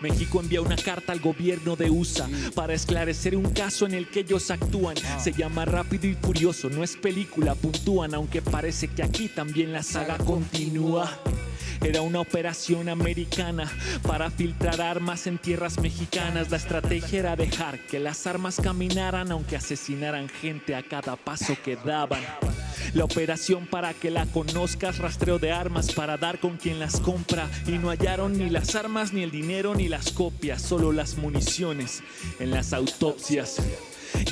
México envía una carta al gobierno de USA para esclarecer un caso en el que ellos actúan. Se llama Rápido y Furioso, no es película, puntúan, aunque parece que aquí también la saga continúa. Era una operación americana para filtrar armas en tierras mexicanas. La estrategia era dejar que las armas caminaran, aunque asesinaran gente a cada paso que daban. La operación, para que la conozcas, rastreo de armas para dar con quien las compra. Y no hallaron ni las armas, ni el dinero, ni las copias, solo las municiones en las autopsias.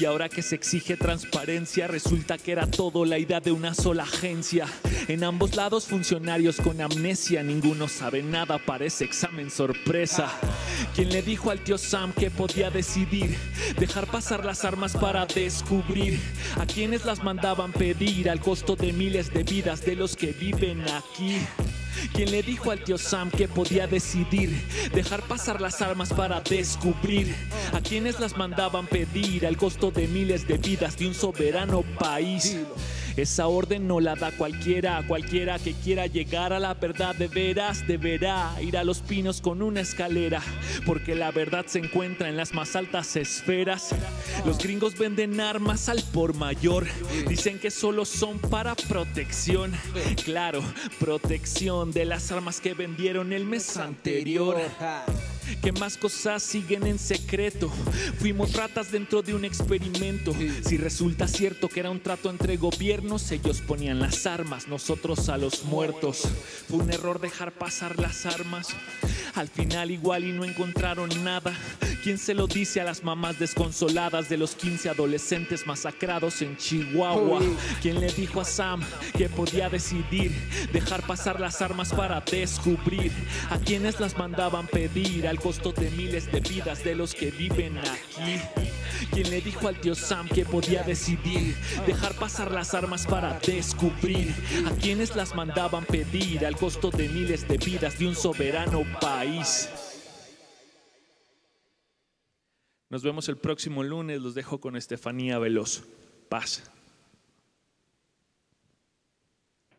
Y ahora que se exige transparencia, resulta que era todo la idea de una sola agencia. En ambos lados funcionarios con amnesia, ninguno sabe nada, parece examen sorpresa. ¿Quién le dijo al tío Sam que podía decidir dejar pasar las armas para descubrir a quienes las mandaban pedir al costo de miles de vidas de los que viven aquí? ¿Quién le dijo al tío Sam que podía decidir dejar pasar las armas para descubrir a quienes las mandaban pedir al costo de miles de vidas de un soberano país? Esa orden no la da cualquiera que quiera llegar a la verdad de veras deberá ir a los pinos con una escalera, porque la verdad se encuentra en las más altas esferas. Los gringos venden armas al por mayor, dicen que solo son para protección. Claro, protección de las armas que vendieron el mes anterior. ¿Qué más cosas siguen en secreto? Fuimos ratas dentro de un experimento. Si resulta cierto que era un trato entre gobiernos, ellos ponían las armas, nosotros a los muertos. Fue un error dejar pasar las armas. Al final igual y no encontraron nada. ¿Quién se lo dice a las mamás desconsoladas de los 15 adolescentes masacrados en Chihuahua? ¿Quién le dijo a Sam que podía decidir dejar pasar las armas para descubrir a quienes las mandaban pedir al costo de miles de vidas de los que viven aquí? ¿Quién le dijo al tío Sam que podía decidir dejar pasar las armas para descubrir a quienes las mandaban pedir al costo de miles de vidas de un soberano país? Nos vemos el próximo lunes. Los dejo con Estefanía Veloso. Paz.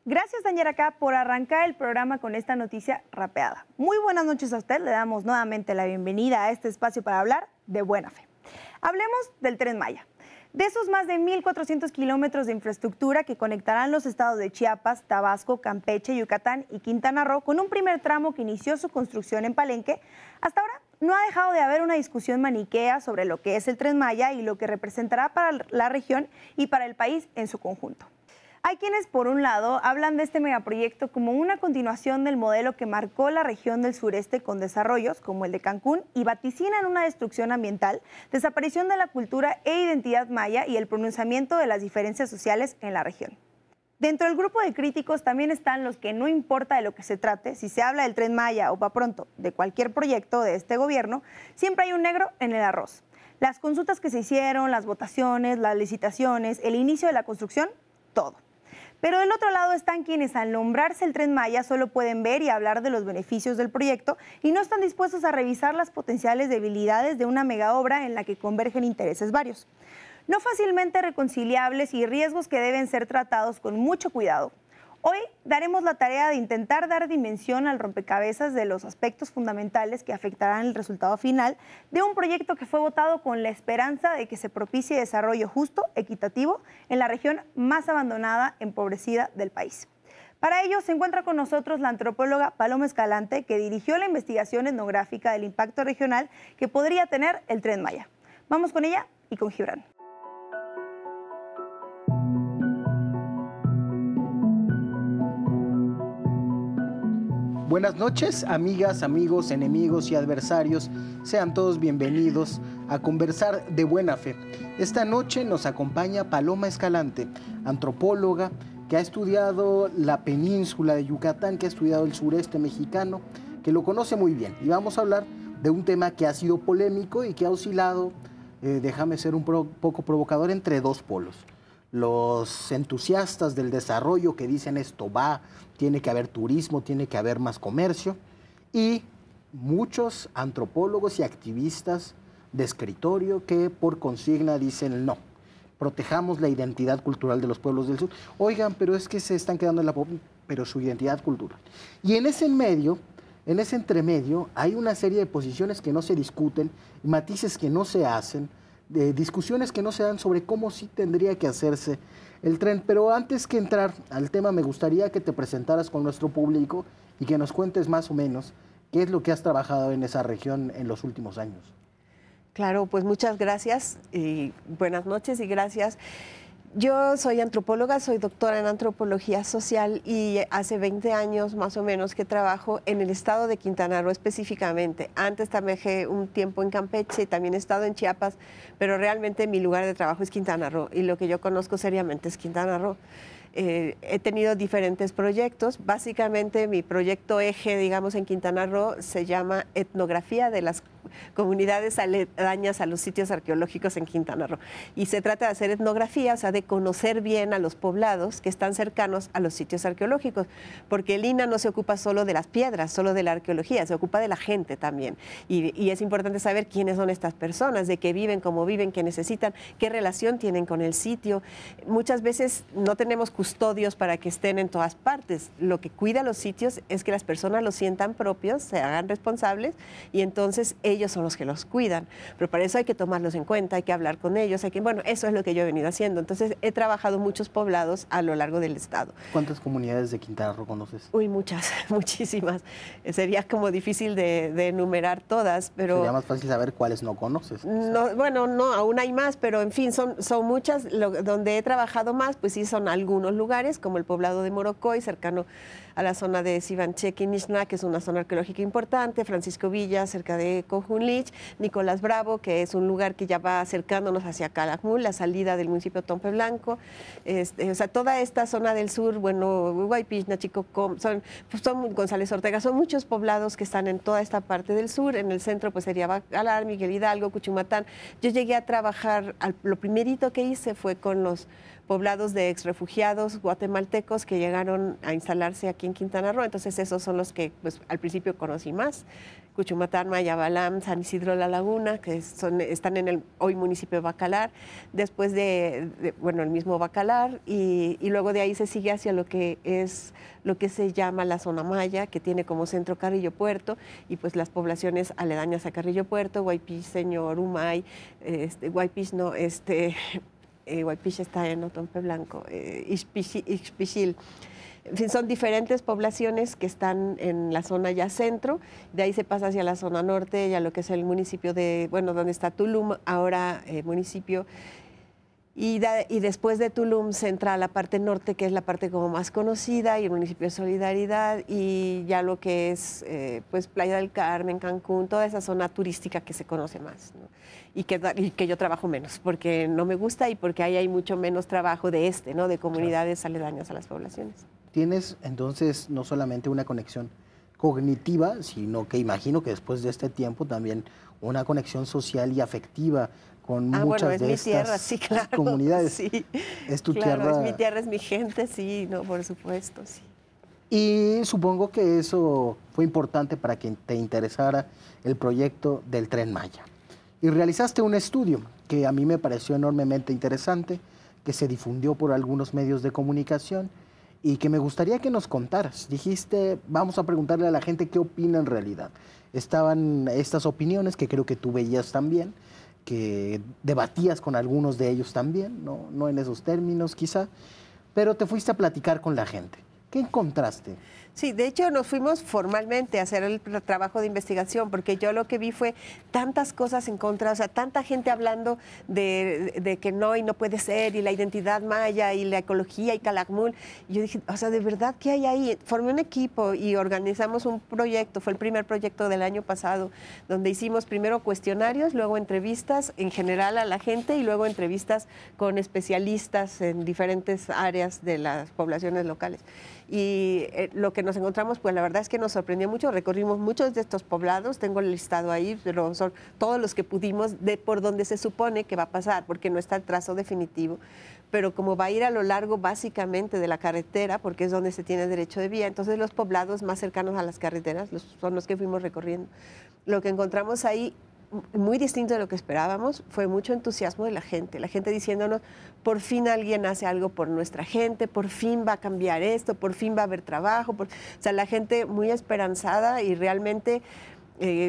Gracias, Dañera, por arrancar el programa con esta noticia rapeada. Muy buenas noches a usted. Le damos nuevamente la bienvenida a este espacio para hablar de buena fe. Hablemos del Tren Maya. De esos más de 1,400 kilómetros de infraestructura que conectarán los estados de Chiapas, Tabasco, Campeche, Yucatán y Quintana Roo, con un primer tramo que inició su construcción en Palenque, hasta ahora no ha dejado de haber una discusión maniquea sobre lo que es el Tren Maya y lo que representará para la región y para el país en su conjunto. Hay quienes, por un lado, hablan de este megaproyecto como una continuación del modelo que marcó la región del sureste con desarrollos como el de Cancún y vaticinan una destrucción ambiental, desaparición de la cultura e identidad maya y el pronunciamiento de las diferencias sociales en la región. Dentro del grupo de críticos también están los que, no importa de lo que se trate, si se habla del Tren Maya o, para pronto, de cualquier proyecto de este gobierno, siempre hay un negro en el arroz. Las consultas que se hicieron, las votaciones, las licitaciones, el inicio de la construcción, todo. Pero del otro lado están quienes, al nombrarse el Tren Maya, solo pueden ver y hablar de los beneficios del proyecto y no están dispuestos a revisar las potenciales debilidades de una megaobra en la que convergen intereses varios, no fácilmente reconciliables y riesgos que deben ser tratados con mucho cuidado. Hoy daremos la tarea de intentar dar dimensión al rompecabezas de los aspectos fundamentales que afectarán el resultado final de un proyecto que fue votado con la esperanza de que se propicie desarrollo justo, equitativo, en la región más abandonada, empobrecida del país. Para ello se encuentra con nosotros la antropóloga Paloma Escalante, que dirigió la investigación etnográfica del impacto regional que podría tener el Tren Maya. Vamos con ella y con Gibran. Buenas noches, amigas, amigos, enemigos y adversarios. Sean todos bienvenidos a Conversar de Buena Fe. Esta noche nos acompaña Paloma Escalante, antropóloga que ha estudiado la península de Yucatán, que ha estudiado el sureste mexicano, que lo conoce muy bien. Y vamos a hablar de un tema que ha sido polémico y que ha oscilado, déjame ser un poco provocador, entre dos polos. Los entusiastas del desarrollo que dicen esto va, tiene que haber turismo, tiene que haber más comercio, y muchos antropólogos y activistas de escritorio que por consigna dicen no, protejamos la identidad cultural de los pueblos del sur. Oigan, pero es que se están quedando en la pobreza, pero su identidad cultural. Y en ese medio En ese entremedio hay una serie de posiciones que no se discuten, matices que no se hacen, discusiones que no se dan sobre cómo sí tendría que hacerse el tren. Pero antes que entrar al tema, me gustaría que te presentaras con nuestro público y que nos cuentes más o menos qué es lo que has trabajado en esa región en los últimos años. Claro, pues muchas gracias y buenas noches y gracias. Yo soy antropóloga, soy doctora en antropología social y hace 20 años más o menos que trabajo en el estado de Quintana Roo específicamente. Antes trabajé un tiempo en Campeche y también he estado en Chiapas, pero realmente mi lugar de trabajo es Quintana Roo y lo que yo conozco seriamente es Quintana Roo. He tenido diferentes proyectos. Básicamente mi proyecto eje, digamos, en Quintana Roo se llama Etnografía de las comunidades aledañas a los sitios arqueológicos en Quintana Roo. Y se trata de hacer etnografía, o sea, de conocer bien a los poblados que están cercanos a los sitios arqueológicos, porque el INAH no se ocupa solo de las piedras, solo de la arqueología, se ocupa de la gente también. Y es importante saber quiénes son estas personas, de qué viven, cómo viven, qué necesitan, qué relación tienen con el sitio. Muchas veces no tenemos custodios para que estén en todas partes. Lo que cuida los sitios es que las personas los sientan propios, se hagan responsables y entonces ellos son los que los cuidan. Pero para eso hay que tomarlos en cuenta, hay que hablar con ellos, bueno, eso es lo que yo he venido haciendo. Entonces he trabajado muchos poblados a lo largo del estado. ¿Cuántas comunidades de Quintana Roo conoces? Uy, muchas, muchísimas. Sería como difícil de enumerar todas, pero... Sería más fácil saber cuáles no conoces. No, bueno, no, aún hay más, pero en fin, son muchas. Donde he trabajado más, pues sí, son algunos lugares, como el poblado de Morocoy, cercano a la zona de Sivancheque y Nixna, que es una zona arqueológica importante, Francisco Villa, cerca de Cojunlich, Nicolás Bravo, que es un lugar que ya va acercándonos hacia Calakmul, la salida del municipio de Tompe Blanco, o sea, toda esta zona del sur, bueno, Huaypixna, Chicocom, son González Ortega, son muchos poblados que están en toda esta parte del sur. En el centro pues sería Bacalar, Miguel Hidalgo, Cuchumatán. Yo llegué a trabajar, lo primerito que hice fue con los poblados de exrefugiados guatemaltecos que llegaron a instalarse aquí en Quintana Roo. Entonces esos son los que pues, al principio conocí más. Cuchumatán, Mayabalam, San Isidro La Laguna, que están en el hoy municipio de Bacalar, después bueno, el mismo Bacalar, y luego de ahí se sigue hacia lo que se llama la zona maya, que tiene como centro Carrillo Puerto, y pues las poblaciones aledañas a Carrillo Puerto, Huaypix, Señor, Umay, Huaypix no, Huaypix está en Otompe Blanco, Ixpichil. En fin, son diferentes poblaciones que están en la zona ya centro, de ahí se pasa hacia la zona norte, ya lo que es el municipio donde está Tulum, ahora municipio, y después de Tulum se entra a la parte norte, que es la parte como más conocida, y el municipio de Solidaridad, y ya lo que es pues Playa del Carmen, Cancún, toda esa zona turística que se conoce más, ¿no? y que yo trabajo menos, porque no me gusta y porque ahí hay mucho menos trabajo ¿no? de comunidades aledañas a las poblaciones. Tienes entonces no solamente una conexión cognitiva, sino que imagino que después de este tiempo también una conexión social y afectiva con muchas de estas sí, claro, comunidades. Sí, es tu claro, tierra. Es mi tierra, es mi gente, sí, no, por supuesto, sí. Y supongo que eso fue importante para que te interesara el proyecto del Tren Maya. Y realizaste un estudio que a mí me pareció enormemente interesante, que se difundió por algunos medios de comunicación y que me gustaría que nos contaras. Dijiste, vamos a preguntarle a la gente qué opina en realidad. Estaban estas opiniones que creo que tú veías también, que debatías con algunos de ellos también, no en esos términos quizá, pero te fuiste a platicar con la gente. ¿Qué encontraste? Sí, de hecho nos fuimos formalmente a hacer el trabajo de investigación, porque yo lo que vi fue tantas cosas en contra, o sea, tanta gente hablando de que no y no puede ser, y la identidad maya y la ecología y Calakmul. Y yo dije, o sea, ¿de verdad qué hay ahí? Formé un equipo y organizamos un proyecto, fue el primer proyecto del año pasado, donde hicimos primero cuestionarios, luego entrevistas en general a la gente y luego entrevistas con especialistas en diferentes áreas de las poblaciones locales. Y lo que nos encontramos, pues la verdad es que nos sorprendió mucho. Recorrimos muchos de estos poblados, tengo el listado ahí, pero son todos los que pudimos por donde se supone que va a pasar, porque no está el trazo definitivo. Pero como va a ir a lo largo básicamente de la carretera, porque es donde se tiene derecho de vía, entonces los poblados más cercanos a las carreteras son los que fuimos recorriendo. Lo que encontramos ahí muy distinto de lo que esperábamos, fue mucho entusiasmo de la gente diciéndonos, por fin alguien hace algo por nuestra gente, por fin va a cambiar esto, por fin va a haber trabajo, o sea, la gente muy esperanzada y realmente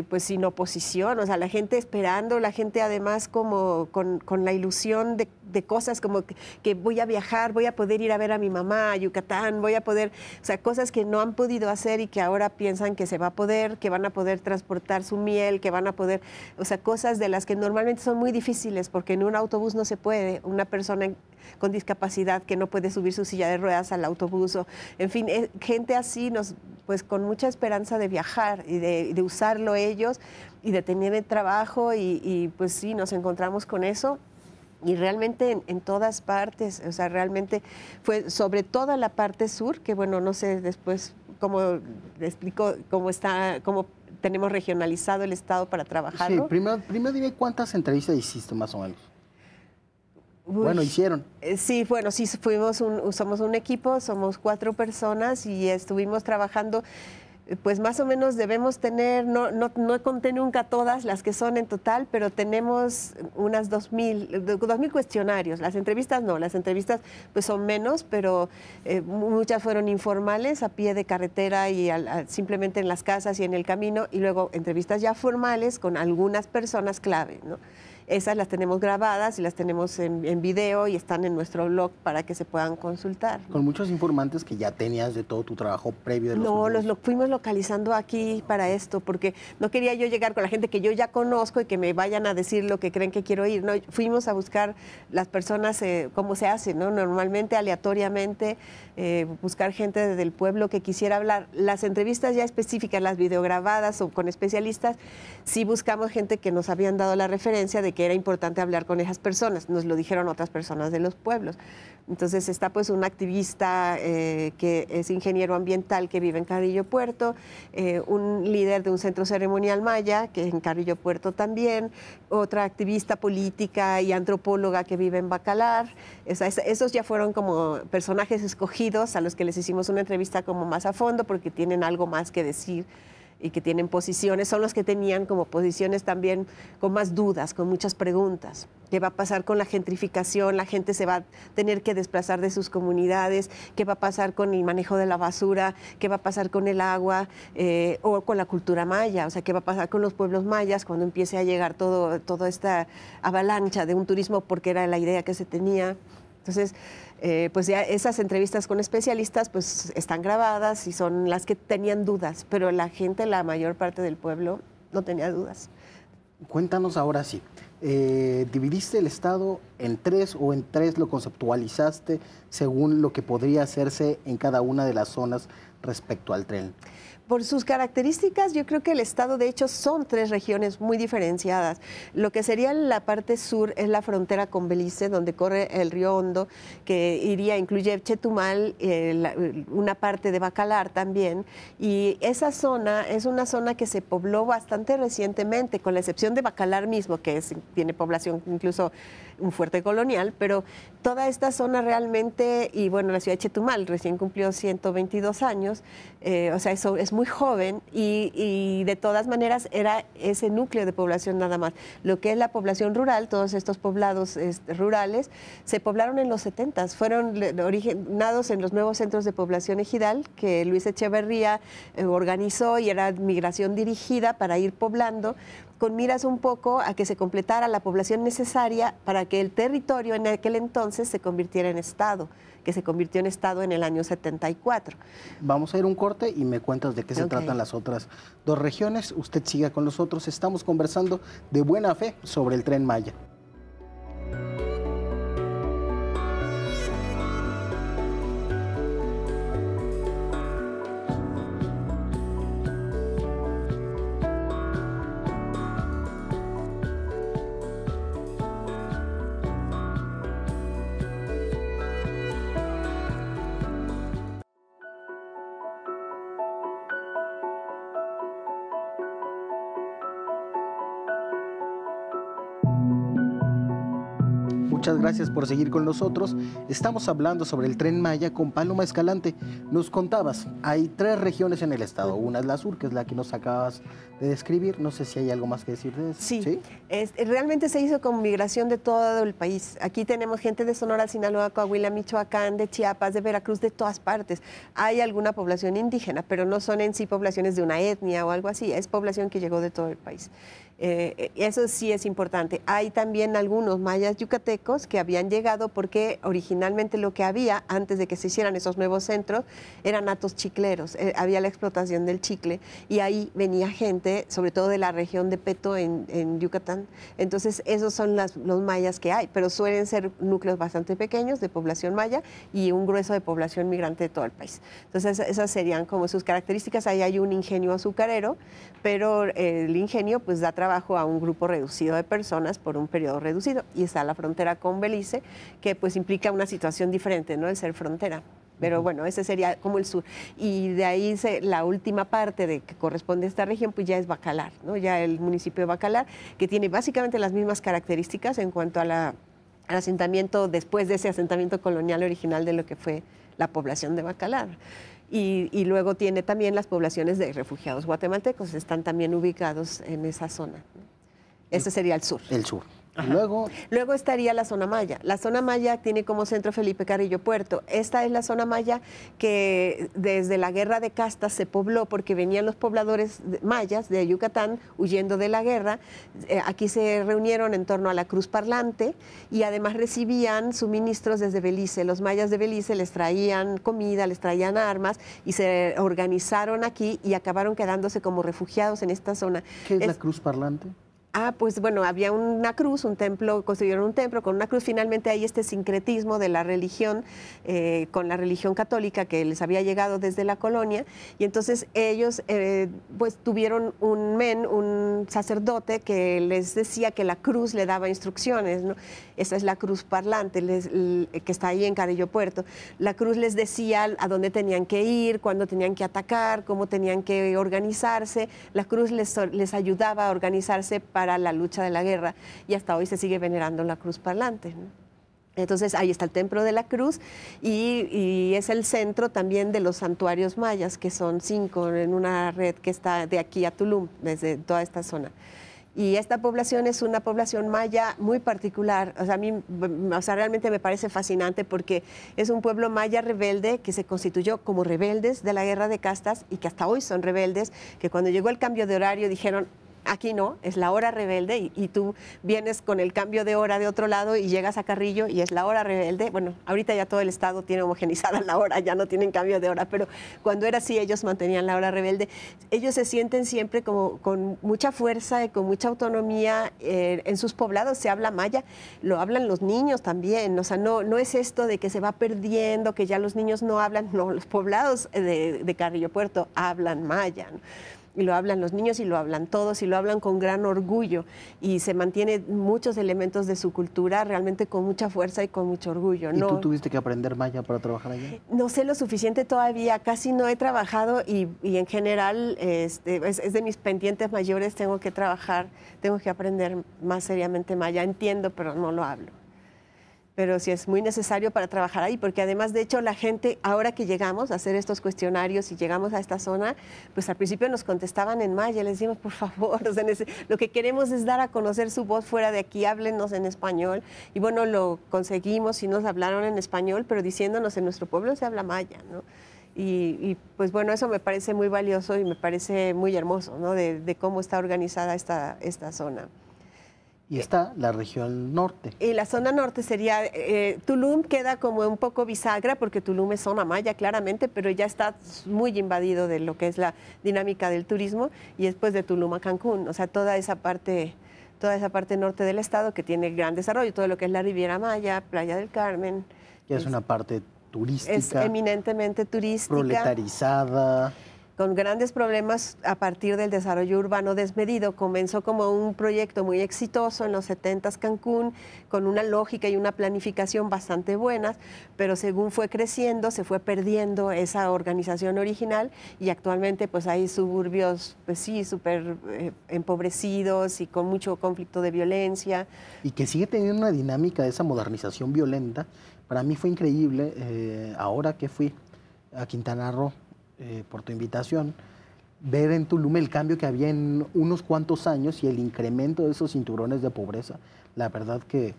pues sin oposición, o sea, la gente esperando, la gente además como con la ilusión de cosas como que voy a viajar, voy a poder ir a ver a mi mamá a Yucatán, voy a poder, o sea, cosas que no han podido hacer y que ahora piensan que se va a poder, que van a poder transportar su miel, que van a poder, o sea, cosas de las que normalmente son muy difíciles porque en un autobús no se puede, una persona con discapacidad que no puede subir su silla de ruedas al autobús, o, en fin, gente así pues con mucha esperanza de viajar y de usarlo ellos y de tener el trabajo y pues sí, nos encontramos con eso. Y realmente en todas partes, o sea, realmente fue sobre todo la parte sur, que bueno, no sé después cómo le explico cómo tenemos regionalizado el estado para trabajarlo. Sí, primero dime cuántas entrevistas hiciste más o menos. Uy, Bueno, hicieron. Sí, bueno, sí, somos un equipo, somos 4 personas y estuvimos trabajando, pues más o menos debemos tener, no conté nunca todas las que son en total, pero tenemos unas 2,000 cuestionarios. Las entrevistas no, las entrevistas pues son menos, pero muchas fueron informales, a pie de carretera y simplemente en las casas y en el camino, y luego entrevistas ya formales con algunas personas clave, ¿no? Esas las tenemos grabadas y las tenemos en video y están en nuestro blog para que se puedan consultar. Con muchos informantes que ya tenías de todo tu trabajo previo de los No, últimos... fuimos localizando aquí para esto, porque no quería yo llegar con la gente que yo ya conozco y que me vayan a decir lo que creen que quiero oír. No, fuimos a buscar las personas, cómo se hace, ¿no? Normalmente, aleatoriamente, buscar gente del pueblo que quisiera hablar. Las entrevistas ya específicas, las videograbadas o con especialistas, sí buscamos gente que nos habían dado la referencia de que era importante hablar con esas personas. Nos lo dijeron otras personas de los pueblos. Entonces está pues un activista que es ingeniero ambiental que vive en Carrillo Puerto, un líder de un centro ceremonial maya que es en Carrillo Puerto también, otra activista política y antropóloga que vive en Bacalar. Esos ya fueron como personajes escogidos a los que les hicimos una entrevista como más a fondo porque tienen algo más que decir y que tienen posiciones, son los que tenían como posiciones también con más dudas, con muchas preguntas. ¿Qué va a pasar con la gentrificación? La gente se va a tener que desplazar de sus comunidades. ¿Qué va a pasar con el manejo de la basura? ¿Qué va a pasar con el agua? O con la cultura maya. O sea, ¿qué va a pasar con los pueblos mayas cuando empiece a llegar toda esta avalancha de un turismo? Porque era la idea que se tenía. Entonces, pues ya esas entrevistas con especialistas pues están grabadas y son las que tenían dudas, pero la gente, la mayor parte del pueblo, no tenía dudas. Cuéntanos ahora sí, ¿dividiste el Estado en 3 o en 3 lo conceptualizaste según lo que podría hacerse en cada una de las zonas respecto al tren? Por sus características, yo creo que el estado, de hecho, son 3 regiones muy diferenciadas. Lo que sería la parte sur es la frontera con Belice, donde corre el río Hondo, que incluye Chetumal, una parte de Bacalar también. Y esa zona es una zona que se pobló bastante recientemente, con la excepción de Bacalar mismo, que tiene población incluso un fuerte colonial, pero toda esta zona realmente, y bueno, la ciudad de Chetumal recién cumplió 122 años, o sea, eso es muy joven y de todas maneras era ese núcleo de población nada más. Lo que es la población rural, todos estos poblados rurales, se poblaron en los 70s, fueron originados en los nuevos centros de población ejidal que Luis Echeverría organizó y era migración dirigida para ir poblando, con miras un poco a que se completara la población necesaria para que el territorio en aquel entonces se convirtiera en Estado, que se convirtió en Estado en el año 74. Vamos a ir un corte y me cuentas de qué se Ok. tratan las otras 2 regiones. Usted siga con nosotros, estamos conversando de buena fe sobre el Tren Maya. muchas gracias por seguir con nosotros. Estamos hablando sobre el Tren Maya con Paloma Escalante. Nos contabas, hay 3 regiones en el estado. Una es la sur, que es la que nos acabas de describir. No sé si hay algo más que decir de eso. Sí. Realmente se hizo con migración de todo el país. Aquí tenemos gente de Sonora, Sinaloa, Coahuila, Michoacán, de Chiapas, de Veracruz, de todas partes. Hay alguna población indígena, pero no son en sí poblaciones de una etnia o algo así. Es población que llegó de todo el país. Eso sí es importante. Hay también algunos mayas yucatecos que habían llegado porque originalmente lo que había antes de que se hicieran esos nuevos centros eran hatos chicleros, había la explotación del chicle y ahí venía gente, sobre todo de la región de Peto en Yucatán. Entonces esos son los mayas que hay, pero suelen ser núcleos bastante pequeños de población maya y un grueso de población migrante de todo el país. Entonces esas serían como sus características. Ahí hay un ingenio azucarero, pero el ingenio pues da trabajo a un grupo reducido de personas por un periodo reducido, y está la frontera con Belice, que pues implica una situación diferente, ¿no? El ser frontera. Pero bueno, ese sería como el sur. Y de ahí la última parte de que corresponde a esta región, pues ya es Bacalar, ¿no? Ya el municipio de Bacalar, que tiene básicamente las mismas características en cuanto a al asentamiento, después de ese asentamiento colonial original de lo que fue la población de Bacalar. Y luego tiene también las poblaciones de refugiados guatemaltecos, están también ubicados en esa zona. Ese sería el sur. El sur. Luego estaría la zona maya. La zona maya tiene como centro Felipe Carrillo Puerto. Esta es la zona maya que desde la guerra de castas se pobló porque venían los pobladores mayas de Yucatán huyendo de la guerra. Aquí se reunieron en torno a la cruz parlante y además recibían suministros desde Belice. Los mayas de Belice les traían comida, les traían armas y se organizaron aquí y acabaron quedándose como refugiados en esta zona. ¿Qué es la cruz parlante? Pues bueno, había una cruz, un templo, construyeron un templo con una cruz. Finalmente hay este sincretismo de la religión con la religión católica que les había llegado desde la colonia, y entonces ellos pues tuvieron un sacerdote que les decía que la cruz le daba instrucciones, ¿no? Esa es la cruz parlante que está ahí en Carrillo Puerto. La cruz les decía a dónde tenían que ir, cuándo tenían que atacar, cómo tenían que organizarse. La cruz les ayudaba a organizarse para la lucha de la guerra, y hasta hoy se sigue venerando la cruz parlante, ¿no? Entonces ahí está el templo de la cruz y es el centro también de los santuarios mayas, que son 5 en una red que está de aquí a Tulum, desde toda esta zona. Y esta población es una población maya muy particular. A mí realmente me parece fascinante porque es un pueblo maya rebelde que se constituyó como rebeldes de la guerra de castas y que hasta hoy son rebeldes, que cuando llegó el cambio de horario dijeron: aquí no, es la hora rebelde, y tú vienes con el cambio de hora de otro lado y llegas a Carrillo y es la hora rebelde. Bueno, ahorita ya todo el estado tiene homogenizada la hora, ya no tienen cambio de hora, pero cuando era así ellos mantenían la hora rebelde. Ellos se sienten siempre como con mucha fuerza y con mucha autonomía. En sus poblados se habla maya, lo hablan los niños también. O sea, no es esto de que se va perdiendo, que ya los niños no hablan. No, los poblados de Carrillo Puerto hablan maya, ¿no? Y lo hablan los niños y lo hablan todos y lo hablan con gran orgullo, y se mantienen muchos elementos de su cultura realmente con mucha fuerza y con mucho orgullo. ¿Y tú tuviste que aprender maya para trabajar allá? No sé lo suficiente todavía, casi no he trabajado y en general es de mis pendientes mayores. Tengo que trabajar, tengo que aprender más seriamente maya. Entiendo, pero no lo hablo. Pero sí es muy necesario para trabajar ahí, porque además, de hecho, la gente, ahora que llegamos a hacer estos cuestionarios y llegamos a esta zona, pues al principio nos contestaban en maya. Les decimos: por favor, o sea, lo que queremos es dar a conocer su voz fuera de aquí, háblenos en español. Y bueno, lo conseguimos y nos hablaron en español, pero diciéndonos: en nuestro pueblo se habla maya, ¿no? Y pues bueno, eso me parece muy valioso y me parece muy hermoso, ¿no? De cómo está organizada esta zona. Y está la región norte. Y la zona norte sería, Tulum queda como un poco bisagra, porque Tulum es zona maya claramente, pero ya está muy invadido de lo que es la dinámica del turismo, y después de Tulum a Cancún, o sea, toda esa parte norte del estado que tiene gran desarrollo, todo lo que es la Riviera Maya, Playa del Carmen. Que es una parte turística. Es eminentemente turística. Proletarizada. con grandes problemas a partir del desarrollo urbano desmedido. Comenzó como un proyecto muy exitoso en los 70s Cancún, con una lógica y una planificación bastante buenas, pero según fue creciendo, se fue perdiendo esa organización original y actualmente pues hay suburbios, pues sí, súper empobrecidos y con mucho conflicto de violencia. Y que sigue teniendo una dinámica de esa modernización violenta. Para mí fue increíble, ahora que fui a Quintana Roo, por tu invitación, ver en Tulum el cambio que había en unos cuantos años y el incremento de esos cinturones de pobreza. La verdad que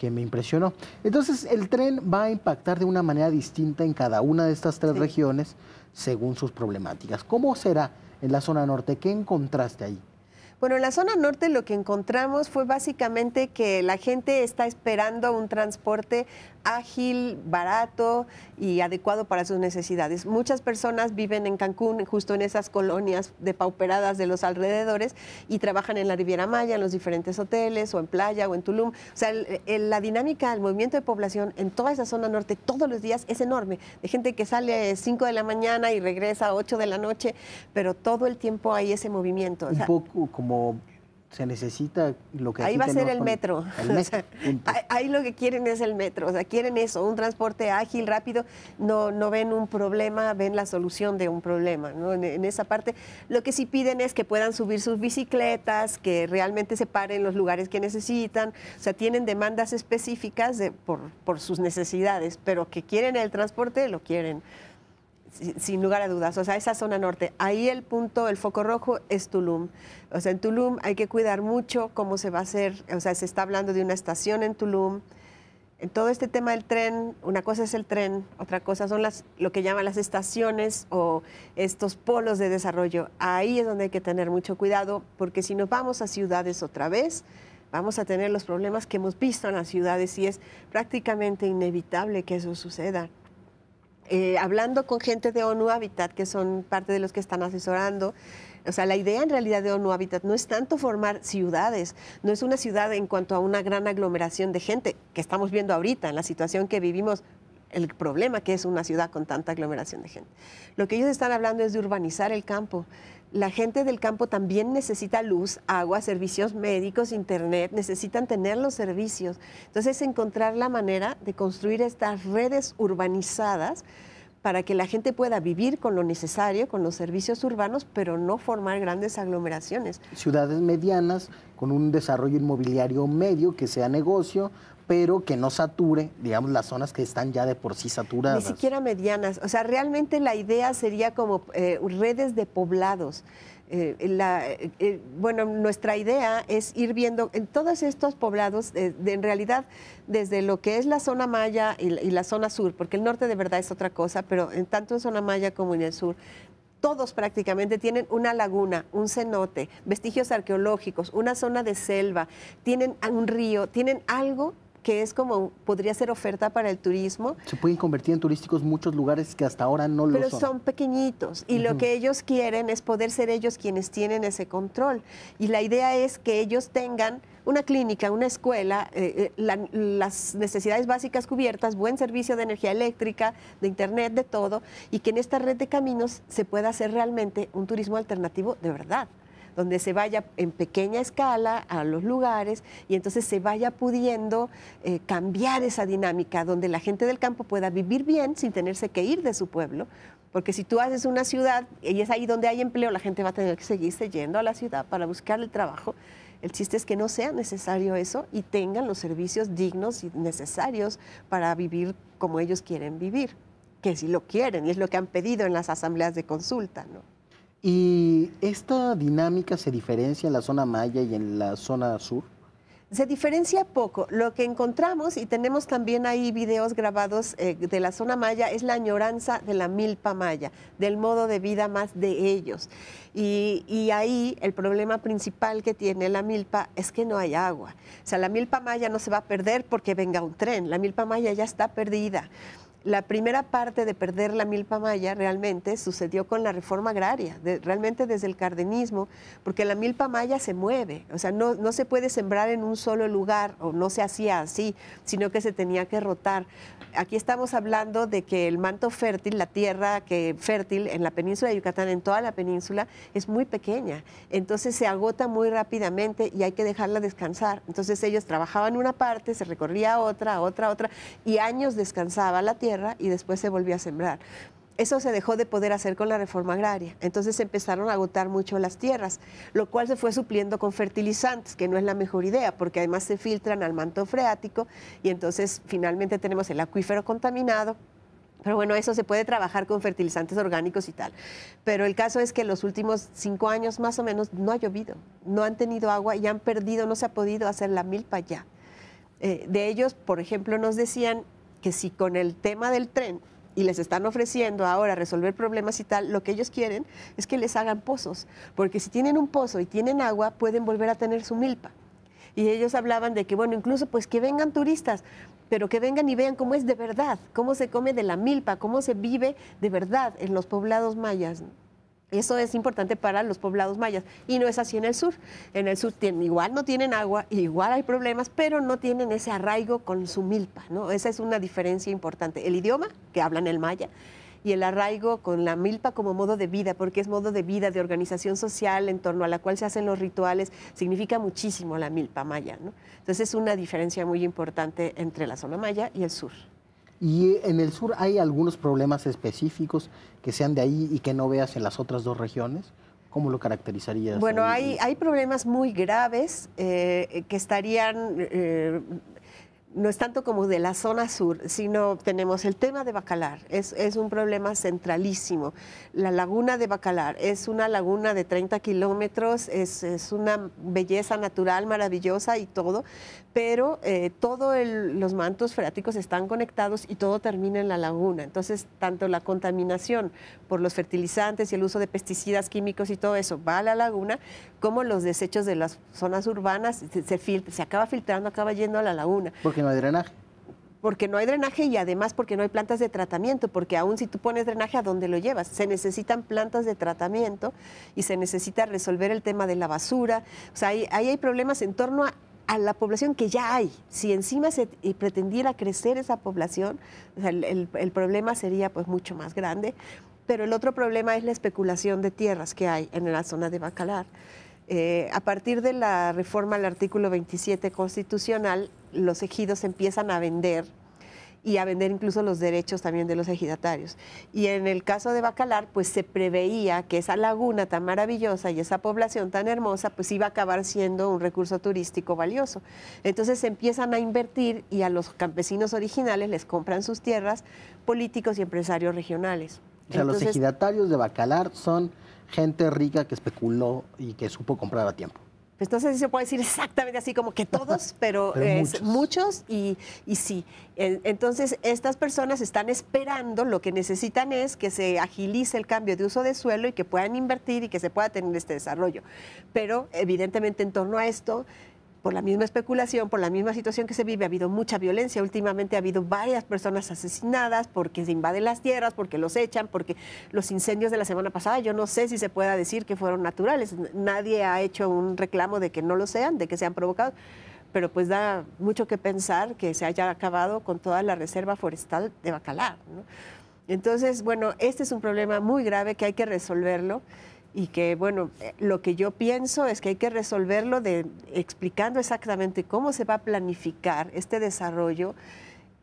me impresionó. Entonces, el tren va a impactar de una manera distinta en cada una de estas tres regiones según sus problemáticas. ¿Cómo será en la zona norte? ¿Qué encontraste ahí? Bueno, en la zona norte lo que encontramos fue básicamente que la gente está esperando un transporte ágil, barato y adecuado para sus necesidades. Muchas personas viven en Cancún, justo en esas colonias depauperadas de los alrededores, y trabajan en la Riviera Maya, en los diferentes hoteles, o en playa, o en Tulum. O sea, la dinámica, el movimiento de población en toda esa zona norte todos los días es enorme, de gente que sale a 5 de la mañana y regresa a 8 de la noche, pero todo el tiempo hay ese movimiento. Un poco como se necesita lo que ahí aquí va a ser el con metro. El metro, Ahí lo que quieren es el metro, o sea, quieren eso, un transporte ágil, rápido, no ven un problema, ven la solución de un problema, ¿no? En esa parte, lo que sí piden es que puedan subir sus bicicletas, que realmente se paren en los lugares que necesitan, o sea, tienen demandas específicas por sus necesidades, pero que quieren el transporte, lo quieren. Sin lugar a dudas, o sea, esa zona norte, ahí el punto, el foco rojo es Tulum. O sea, en Tulum hay que cuidar mucho cómo se va a hacer, o sea, se está hablando de una estación en Tulum. En todo este tema del tren, una cosa es el tren, otra cosa son lo que llaman las estaciones o estos polos de desarrollo. Ahí es donde hay que tener mucho cuidado, porque si nos vamos a ciudades otra vez, vamos a tener los problemas que hemos visto en las ciudades y es prácticamente inevitable que eso suceda. Hablando con gente de ONU Habitat, que son parte de los que están asesorando, o sea, la idea en realidad de ONU Habitat no es tanto formar ciudades, no es una ciudad en cuanto a una gran aglomeración de gente, que estamos viendo ahorita en la situación que vivimos, el problema que es una ciudad con tanta aglomeración de gente. Lo que ellos están hablando es de urbanizar el campo. La gente del campo también necesita luz, agua, servicios médicos, internet, necesitan tener los servicios. Entonces, encontrar la manera de construir estas redes urbanizadas para que la gente pueda vivir con lo necesario, con los servicios urbanos, pero no formar grandes aglomeraciones. Ciudades medianas con un desarrollo inmobiliario medio que sea negocio, pero que no sature, digamos, las zonas que están ya de por sí saturadas. Ni siquiera medianas. O sea, realmente la idea sería como redes de poblados. Bueno, nuestra idea es ir viendo en todos estos poblados, en realidad, desde lo que es la zona maya y la zona sur, porque el norte de verdad es otra cosa, pero en tanto en zona maya como en el sur, todos prácticamente tienen una laguna, un cenote, vestigios arqueológicos, una zona de selva, tienen un río, tienen algo que es como, podría ser oferta para el turismo. Se pueden convertir en turísticos muchos lugares que hasta ahora no lo son. Pero son pequeñitos y lo que ellos quieren es poder ser ellos quienes tienen ese control. Y la idea es que ellos tengan una clínica, una escuela, las necesidades básicas cubiertas, buen servicio de energía eléctrica, de internet, de todo, y que en esta red de caminos se pueda hacer realmente un turismo alternativo de verdad, donde se vaya en pequeña escala a los lugares y entonces se vaya pudiendo cambiar esa dinámica, donde la gente del campo pueda vivir bien sin tenerse que ir de su pueblo, porque si tú haces una ciudad y es ahí donde hay empleo, la gente va a tener que seguirse yendo a la ciudad para buscar el trabajo. El chiste es que no sea necesario eso y tengan los servicios dignos y necesarios para vivir como ellos quieren vivir, que si lo quieren, y es lo que han pedido en las asambleas de consulta, ¿no? ¿Y esta dinámica se diferencia en la zona maya y en la zona sur? Se diferencia poco. Lo que encontramos, y tenemos también ahí videos grabados de la zona maya, es la añoranza de la milpa maya, del modo de vida más de ellos. Y ahí el problema principal que tiene la milpa es que no hay agua. O sea, la milpa maya no se va a perder porque venga un tren, la milpa maya ya está perdida. la primera parte de perder la milpa maya realmente sucedió con la reforma agraria, realmente desde el cardenismo, porque la milpa maya se mueve, o sea, no se puede sembrar en un solo lugar, o no se hacía así, sino que se tenía que rotar. Aquí estamos hablando de que el manto fértil, la tierra fértil en la península de Yucatán, en toda la península, es muy pequeña, entonces se agota muy rápidamente y hay que dejarla descansar. Entonces ellos trabajaban una parte, se recorría otra, y años descansaba la tierra y después se volvió a sembrar. Eso se dejó de poder hacer con la reforma agraria. Entonces empezaron a agotar mucho las tierras, lo cual se fue supliendo con fertilizantes, que no es la mejor idea, porque además se filtran al manto freático y entonces finalmente tenemos el acuífero contaminado. Pero bueno, eso se puede trabajar con fertilizantes orgánicos y tal. Pero el caso es que los últimos 5 años más o menos no ha llovido, no han tenido agua y han perdido, no se ha podido hacer la milpa ya. De ellos, por ejemplo, nos decían que si con el tema del tren y les están ofreciendo ahora resolver problemas y tal, lo que ellos quieren es que les hagan pozos, porque si tienen un pozo y tienen agua, pueden volver a tener su milpa. Y ellos hablaban de que, bueno, incluso pues que vengan turistas, pero que vengan y vean cómo es de verdad, cómo se come de la milpa, cómo se vive de verdad en los poblados mayas. Eso es importante para los poblados mayas y no es así en el sur. En el sur igual no tienen agua, igual hay problemas, pero no tienen ese arraigo con su milpa, ¿no? Esa es una diferencia importante. El idioma, que hablan el maya, y el arraigo con la milpa como modo de vida, porque es modo de vida, de organización social en torno a la cual se hacen los rituales, significa muchísimo la milpa maya, ¿no? Entonces es una diferencia muy importante entre la zona maya y el sur. ¿Y en el sur hay algunos problemas específicos que sean de ahí y que no veas en las otras 2 regiones? ¿Cómo lo caracterizarías? Bueno, ahí? hay problemas muy graves que estarían... no es tanto como de la zona sur, sino tenemos el tema de Bacalar, es un problema centralísimo. La laguna de Bacalar es una laguna de 30 kilómetros, es una belleza natural maravillosa y todo, pero todos los mantos freáticos están conectados y todo termina en la laguna. Entonces, tanto la contaminación por los fertilizantes y el uso de pesticidas químicos y todo eso va a la laguna, como los desechos de las zonas urbanas se acaba filtrando, acaba yendo a la laguna. Porque no hay drenaje. Porque no hay drenaje y además porque no hay plantas de tratamiento, porque aún si tú pones drenaje, ¿a dónde lo llevas? Se necesitan plantas de tratamiento y se necesita resolver el tema de la basura. O sea, ahí hay problemas en torno a la población que ya hay. Si encima se pretendiera crecer esa población, o sea, el problema sería pues mucho más grande. Pero el otro problema es la especulación de tierras que hay en la zona de Bacalar. A partir de la reforma al artículo 27 constitucional, los ejidos empiezan a vender y a vender incluso los derechos también de los ejidatarios. Y en el caso de Bacalar, pues se preveía que esa laguna tan maravillosa y esa población tan hermosa, pues iba a acabar siendo un recurso turístico valioso. Entonces se empiezan a invertir y a los campesinos originales les compran sus tierras políticos y empresarios regionales. O sea, los ejidatarios de Bacalar son gente rica que especuló y que supo comprar a tiempo. Pues no sé si se puede decir exactamente así como que todos, pero muchos y sí. Entonces, estas personas están esperando, lo que necesitan es que se agilice el cambio de uso de suelo y que puedan invertir y que se pueda tener este desarrollo. Pero evidentemente en torno a esto, por la misma especulación, por la misma situación que se vive, ha habido mucha violencia. Últimamente ha habido varias personas asesinadas porque se invaden las tierras, porque los echan, porque los incendios de la semana pasada, yo no sé si se pueda decir que fueron naturales. Nadie ha hecho un reclamo de que no lo sean, de que sean provocados, pero pues da mucho que pensar que se haya acabado con toda la reserva forestal de Bacalar, ¿no? Entonces, bueno, este es un problema muy grave que hay que resolverlo. Y que, bueno, lo que yo pienso es que hay que resolverlo explicando exactamente cómo se va a planificar este desarrollo.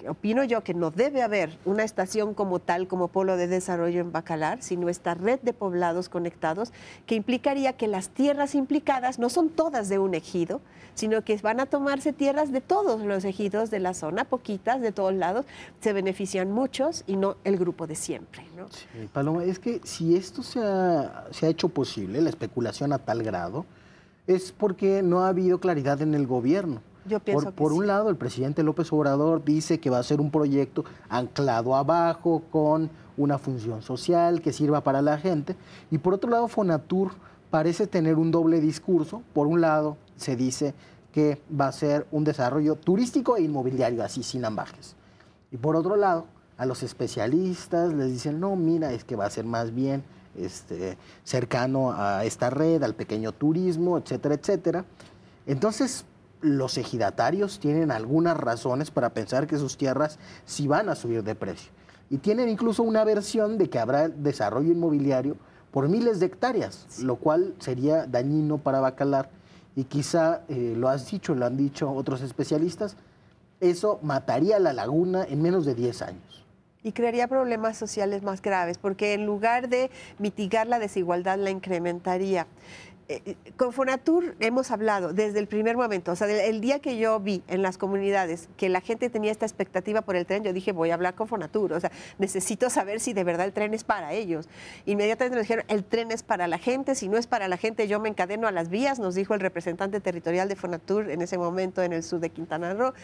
Opino yo que no debe haber una estación como tal, como polo de desarrollo en Bacalar, sino esta red de poblados conectados, que implicaría que las tierras implicadas no son todas de un ejido, sino que van a tomarse tierras de todos los ejidos de la zona, poquitas de todos lados, se benefician muchos y no el grupo de siempre, ¿no? Sí, Paloma, es que si esto se ha hecho posible, la especulación a tal grado, es porque no ha habido claridad en el gobierno. Yo pienso por un lado, el presidente López Obrador dice que va a ser un proyecto anclado abajo con una función social que sirva para la gente. Y por otro lado, Fonatur parece tener un doble discurso. Por un lado, se dice que va a ser un desarrollo turístico e inmobiliario, así sin ambajes. Y por otro lado, a los especialistas, les dicen, no, mira, es que va a ser más bien cercano a esta red, al pequeño turismo, etcétera, etcétera. Entonces, los ejidatarios tienen algunas razones para pensar que sus tierras sí van a subir de precio. Y tienen incluso una versión de que habrá desarrollo inmobiliario por miles de hectáreas, lo cual sería dañino para Bacalar. Y quizá, lo has dicho, lo han dicho otros especialistas, eso mataría la laguna en menos de 10 años. Y crearía problemas sociales más graves, porque en lugar de mitigar la desigualdad, la incrementaría. Con Fonatur hemos hablado desde el primer momento, o sea, el día que yo vi en las comunidades que la gente tenía esta expectativa por el tren, yo dije, voy a hablar con Fonatur, o sea, necesito saber si de verdad el tren es para ellos. Inmediatamente nos dijeron, el tren es para la gente, si no es para la gente, yo me encadeno a las vías, nos dijo el representante territorial de Fonatur en ese momento en el sur de Quintana Roo.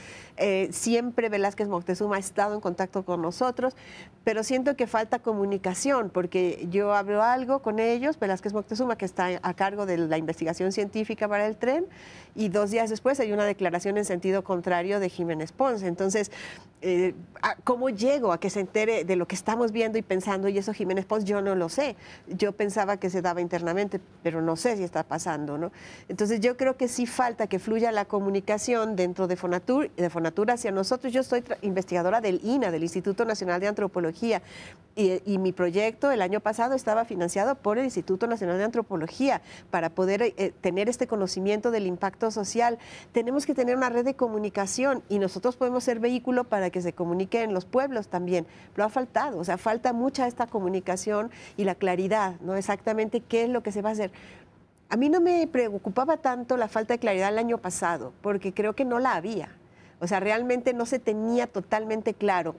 Siempre Velázquez Moctezuma ha estado en contacto con nosotros, pero siento que falta comunicación, porque yo hablo algo con ellos, Velázquez Moctezuma, que está a cargo de la investigación científica para el tren, y 2 días después hay una declaración en sentido contrario de Jiménez Ponce. Entonces, ¿cómo llego a que se entere de lo que estamos viendo y pensando? Y eso Jiménez Ponce, yo no lo sé. Yo pensaba que se daba internamente, pero no sé si está pasando, ¿no? Entonces, yo creo que sí falta que fluya la comunicación dentro de Fonatur hacia nosotros. Yo soy investigadora del INA, del Instituto Nacional de Antropología, y mi proyecto el año pasado estaba financiado por el Instituto Nacional de Antropología para poder tener este conocimiento del impacto social. Tenemos que tener una red de comunicación y nosotros podemos ser vehículo para que se comunique en los pueblos también, pero ha faltado, o sea, falta mucha esta comunicación y la claridad, ¿no? Exactamente qué es lo que se va a hacer. A mí no me preocupaba tanto la falta de claridad el año pasado, porque creo que no la había. O sea, realmente no se tenía totalmente claro.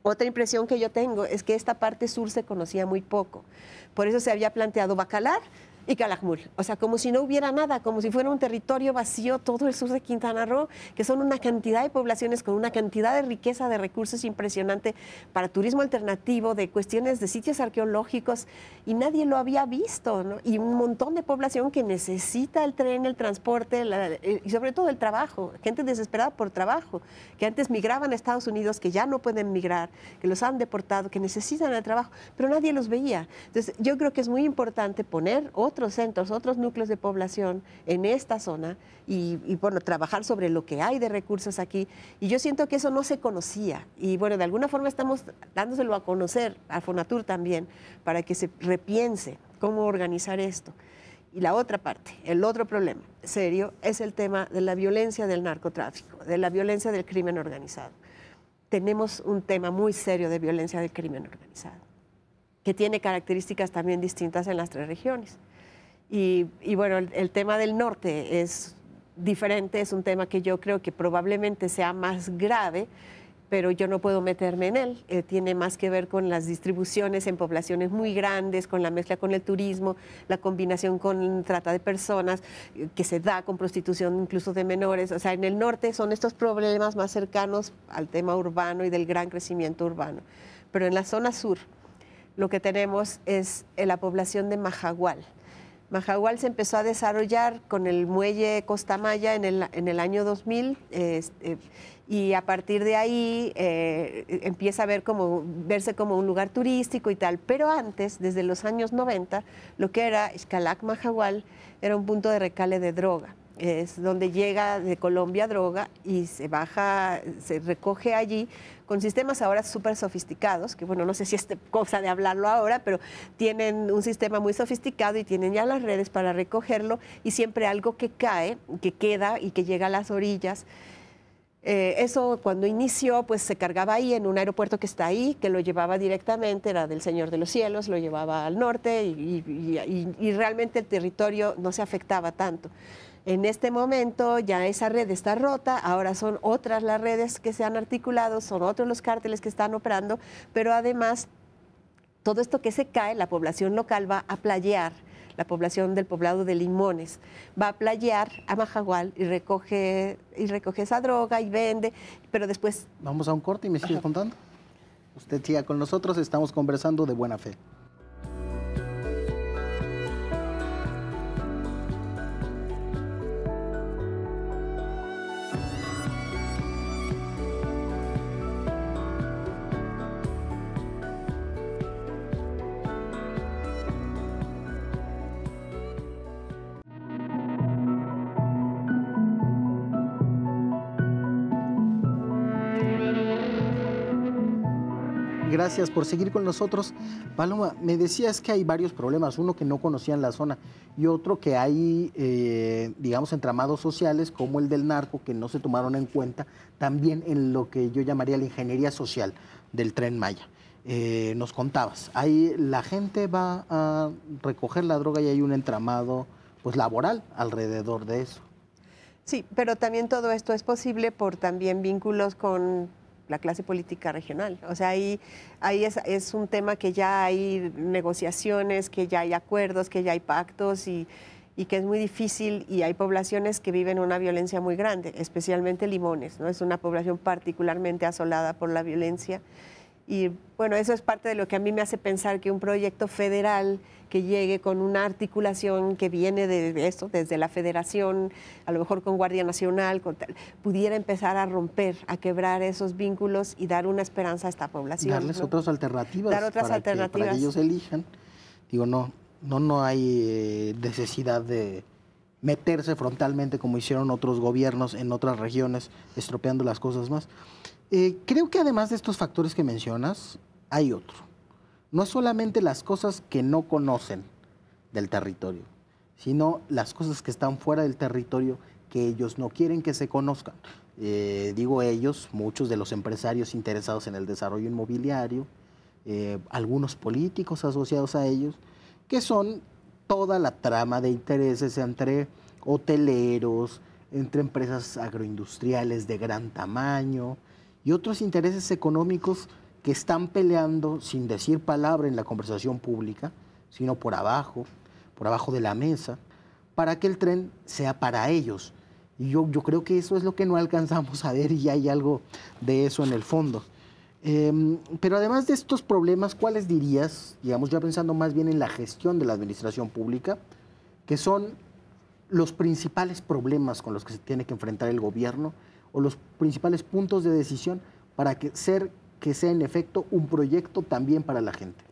Otra impresión que yo tengo es que esta parte sur se conocía muy poco. Por eso se había planteado Bacalar y Calakmul, o sea, como si no hubiera nada, como si fuera un territorio vacío todo el sur de Quintana Roo, que son una cantidad de poblaciones con una cantidad de riqueza de recursos impresionante para turismo alternativo, de cuestiones de sitios arqueológicos, y nadie lo había visto, ¿no? Y un montón de población que necesita el tren, el transporte, y sobre todo el trabajo, gente desesperada por trabajo, que antes migraban a Estados Unidos, que ya no pueden migrar, que los han deportado, que necesitan el trabajo, pero nadie los veía. Entonces, yo creo que es muy importante poner otros centros, otros núcleos de población en esta zona y bueno, trabajar sobre lo que hay de recursos aquí. Y yo siento que eso no se conocía. Y bueno, de alguna forma estamos dándoselo a conocer a Fonatur también, para que se repiense cómo organizar esto. Y la otra parte, el otro problema serio, es el tema de la violencia del narcotráfico, de la violencia del crimen organizado. Tenemos un tema muy serio de violencia del crimen organizado, que tiene características también distintas en las 3 regiones. Y bueno, el tema del norte es diferente, es un tema que yo creo que probablemente sea más grave, pero yo no puedo meterme en él. Tiene más que ver con las distribuciones en poblaciones muy grandes, con la mezcla con el turismo, la combinación con trata de personas, que se da con prostitución incluso de menores. O sea, en el norte son estos problemas más cercanos al tema urbano y del gran crecimiento urbano. Pero en la zona sur lo que tenemos es la población de Majagual. Majagual se empezó a desarrollar con el muelle Costa Maya en el año 2000, y a partir de ahí empieza a verse como un lugar turístico y tal. Pero antes, desde los años 90, lo que era Xcalac Majagual era un punto de recale de droga. Es donde llega de Colombia droga y se baja, se recoge allí con sistemas ahora súper sofisticados, que bueno, no sé si es cosa de hablarlo ahora, pero tienen un sistema muy sofisticado y tienen ya las redes para recogerlo, y siempre algo que cae, que queda y que llega a las orillas. Eso cuando inició, pues se cargaba ahí en un aeropuerto que está ahí, que lo llevaba directamente, era del Señor de los Cielos, lo llevaba al norte y realmente el territorio no se afectaba tanto. En este momento ya esa red está rota, ahora son otras las redes que se han articulado, son otros los cárteles que están operando, pero además todo esto que se cae, la población local va a playear, la población del poblado de Limones, va a playear a Majagual y recoge esa droga y vende, pero después... Vamos a un corte y me sigue contando. Usted siga con nosotros, estamos conversando de buena fe. gracias por seguir con nosotros. Paloma, me decías que hay varios problemas, uno que no conocían la zona y otro que hay, digamos, entramados sociales como el del narco que no se tomaron en cuenta, también en lo que yo llamaría la ingeniería social del Tren Maya. Nos contabas, ahí la gente va a recoger la droga y hay un entramado pues laboral alrededor de eso. Sí, pero también todo esto es posible por también vínculos con la clase política regional. O sea, ahí es un tema que ya hay negociaciones, que ya hay acuerdos, que ya hay pactos y que es muy difícil, y hay poblaciones que viven una violencia muy grande, especialmente Limones, ¿no? Es una población particularmente asolada por la violencia. Y bueno, eso es parte de lo que a mí me hace pensar que un proyecto federal que llegue con una articulación que viene de esto, desde la federación, a lo mejor con Guardia Nacional, pudiera empezar a romper, a quebrar esos vínculos y dar una esperanza a esta población. Darles, ¿no?, otras alternativas. Dar otras alternativas. Para que ellos elijan. Digo, no hay necesidad de meterse frontalmente como hicieron otros gobiernos en otras regiones, estropeando las cosas más. Creo que además de estos factores que mencionas, hay otro. No es solamente las cosas que no conocen del territorio, sino las cosas que están fuera del territorio que ellos no quieren que se conozcan. Digo ellos, muchos de los empresarios interesados en el desarrollo inmobiliario, algunos políticos asociados a ellos, que son toda la trama de intereses entre hoteleros, entre empresas agroindustriales de gran tamaño y otros intereses económicos que están peleando sin decir palabra en la conversación pública, sino por abajo de la mesa, para que el tren sea para ellos. Y yo creo que eso es lo que no alcanzamos a ver y hay algo de eso en el fondo. Pero además de estos problemas, ¿cuáles dirías, digamos, ya pensando más bien en la gestión de la administración pública, que son los principales problemas con los que se tiene que enfrentar el gobierno o los principales puntos de decisión para que sea en efecto un proyecto también para la gente?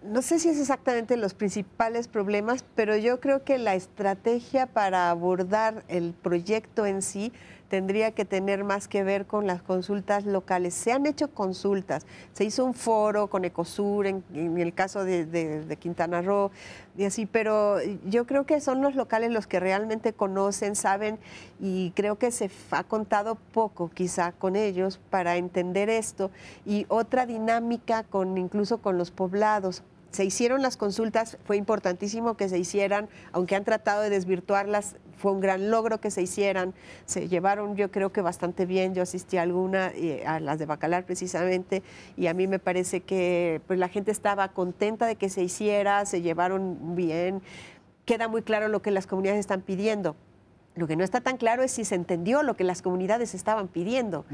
No sé si es exactamente los principales problemas, pero yo creo que la estrategia para abordar el proyecto en sí tendría que tener más que ver con las consultas locales. Se han hecho consultas, se hizo un foro con Ecosur en el caso de Quintana Roo y así, pero yo creo que son los locales los que realmente conocen, saben, y creo que se ha contado poco quizá con ellos para entender esto, y otra dinámica incluso con los poblados. Se hicieron las consultas, fue importantísimo que se hicieran, aunque han tratado de desvirtuarlas, fue un gran logro que se hicieran, se llevaron yo creo que bastante bien, yo asistí a alguna, a las de Bacalar precisamente, y a mí me parece que pues, la gente estaba contenta de que se hiciera, se llevaron bien, queda muy claro lo que las comunidades están pidiendo. Lo que no está tan claro es si se entendió lo que las comunidades estaban pidiendo.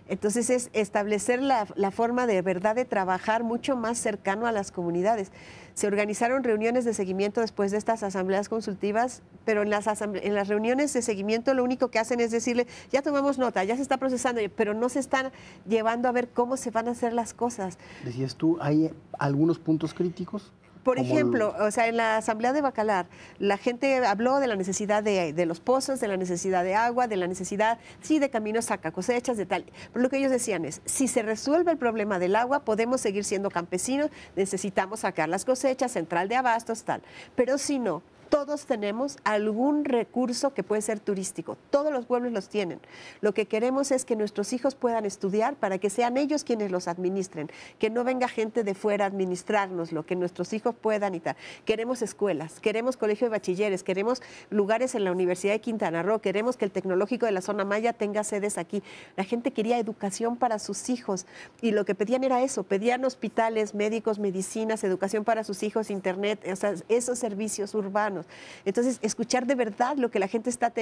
Entonces es establecer la forma de verdad de trabajar mucho más cercano a las comunidades. Se organizaron reuniones de seguimiento después de estas asambleas consultivas, pero en las reuniones de seguimiento lo único que hacen es decirle, ya tomamos nota, ya se está procesando, pero no se están llevando a ver cómo se van a hacer las cosas. Decías tú, ¿hay algunos puntos críticos? Por ejemplo, o sea, en la asamblea de Bacalar, la gente habló de la necesidad de los pozos, de la necesidad de agua, de la necesidad, sí, de caminos sacacosechas, de tal. Pero lo que ellos decían es, si se resuelve el problema del agua, podemos seguir siendo campesinos, necesitamos sacar las cosechas, central de abastos, tal. Pero si no, todos tenemos algún recurso que puede ser turístico. Todos los pueblos los tienen. Lo que queremos es que nuestros hijos puedan estudiar para que sean ellos quienes los administren, que no venga gente de fuera a administrarnos, lo que nuestros hijos puedan y tal. Queremos escuelas, queremos colegio de bachilleres, queremos lugares en la Universidad de Quintana Roo, queremos que el tecnológico de la zona Maya tenga sedes aquí. La gente quería educación para sus hijos y lo que pedían era eso, pedían hospitales, médicos, medicinas, educación para sus hijos, internet, o sea, esos servicios urbanos. Entonces, escuchar de verdad lo que la gente está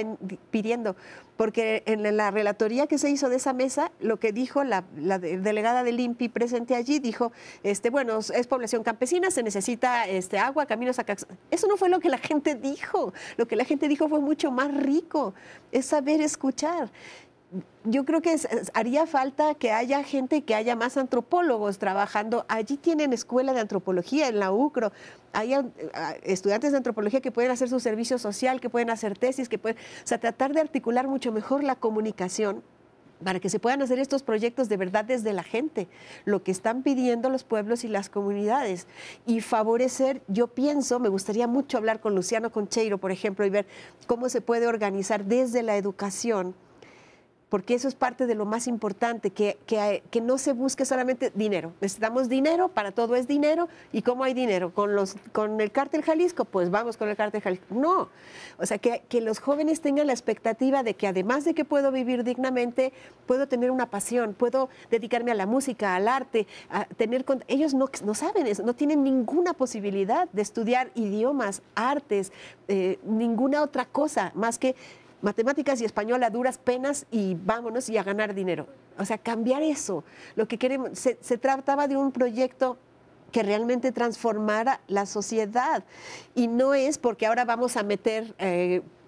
pidiendo, porque en la relatoría que se hizo de esa mesa, lo que dijo la delegada del INPI presente allí, dijo, bueno, es población campesina, se necesita agua, caminos a... Eso no fue lo que la gente dijo, lo que la gente dijo fue mucho más rico, es saber escuchar. Yo creo que haría falta que haya gente, que haya más antropólogos trabajando. Allí tienen escuela de antropología en la UCRO. Hay estudiantes de antropología que pueden hacer su servicio social, que pueden hacer tesis, que pueden, o sea, tratar de articular mucho mejor la comunicación para que se puedan hacer estos proyectos de verdad desde la gente, lo que están pidiendo los pueblos y las comunidades, y favorecer, yo pienso, me gustaría mucho hablar con Luciano Concheiro, por ejemplo, y ver cómo se puede organizar desde la educación, porque eso es parte de lo más importante, que no se busque solamente dinero. Necesitamos dinero, para todo es dinero, ¿y cómo hay dinero? ¿Con el Cártel Jalisco? Pues vamos con el Cártel Jalisco. No, o sea, que los jóvenes tengan la expectativa de que además de que puedo vivir dignamente, puedo tener una pasión, puedo dedicarme a la música, al arte, a tener... Ellos no saben eso, no tienen ninguna posibilidad de estudiar idiomas, artes, ninguna otra cosa, más que matemáticas y español a duras penas y vámonos y a ganar dinero. O sea, cambiar eso. Lo que queremos, se trataba de un proyecto que realmente transformara la sociedad. Y no es porque ahora vamos a meter